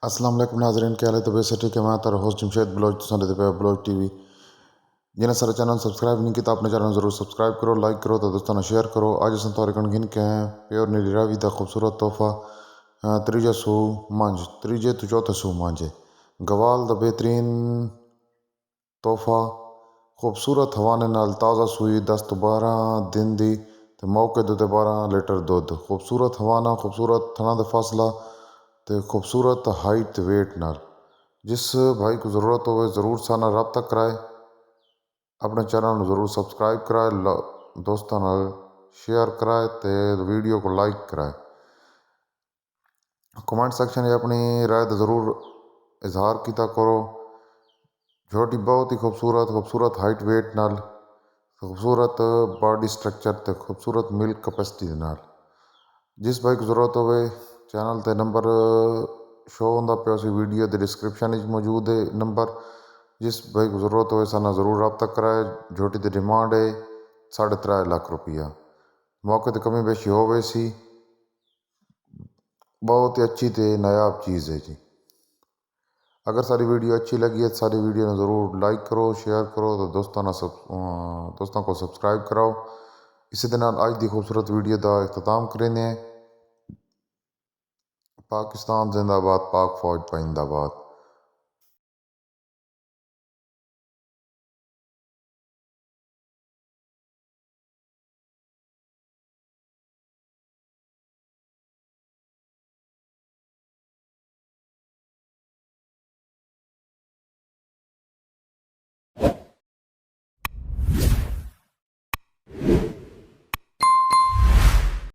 अस्सलाम वालेकुम नाज़रीन, क्या हाल है? तो वैसे ठीक है। मैं तारा होस्ट जमशेद ब्लॉग तो पे ब्लॉग टीवी जिन्हें सारे चैनल सब्सक्राइब नहीं किया अपने चैनल जरूर सब्सक्राइब करो, लाइक करो तो दोस्तों शेयर करो। आज अस तौर गिन के हैं प्योर नीली रावी का खूबसूरत तोहफा त्रीजा सू मंझ त्रीजे तो चौथे सू मंझ गवाल का बेहतरीन तोहफा खूबसूरत हवाने नाल ताज़ा सूई 10 तो 12 दिन दी ते मौके दे 12 लीटर दुध खूबसूरत हवाना खूबसूरत थना दे फासला ते खूबसूरत हाइट ते वेट नाल। जिस भाई को ज़रूरत हो ज़रूर साना रब्ता कराए, अपने चैनल को ज़रूर सब्सक्राइब कराए, दोस्तों नाल शेयर कराए ते वीडियो को लाइक कराए। कमेंट सेक्शन में अपनी राय ज़रूर इजहार किया करो। छोटी बहुत ही खूबसूरत खूबसूरत हाइट वेट नाल खूबसूरत बॉडी स्ट्रक्चर ते खूबसूरत मिल्क कैपेसिटी नाल। जिस भाई को ज़रूरत हो चैनल ते नंबर शो होंदा पे उसी वीडियो के डिस्क्रिप्शन मौजूद है नंबर। जिस भाई को ज़रूरत हो साना ज़रूर रब्ता कराए। झोटी की डिमांड है 3.5 लाख रुपया। मौके तो कमी बेशी हो वैसी बहुत ही अच्छी ते नायाब चीज़ है जी। अगर सारी वीडियो अच्छी लगी है तो सारी वीडियो ने ज़रूर लाइक करो, शेयर करो तो दोस्तों को सब्सक्राइब कराओ। इसी दिन आज की खूबसूरत वीडियो का अख्ताम करें। पाकिस्तान जिंदाबाद, पाक फौज पाइंदाबाद।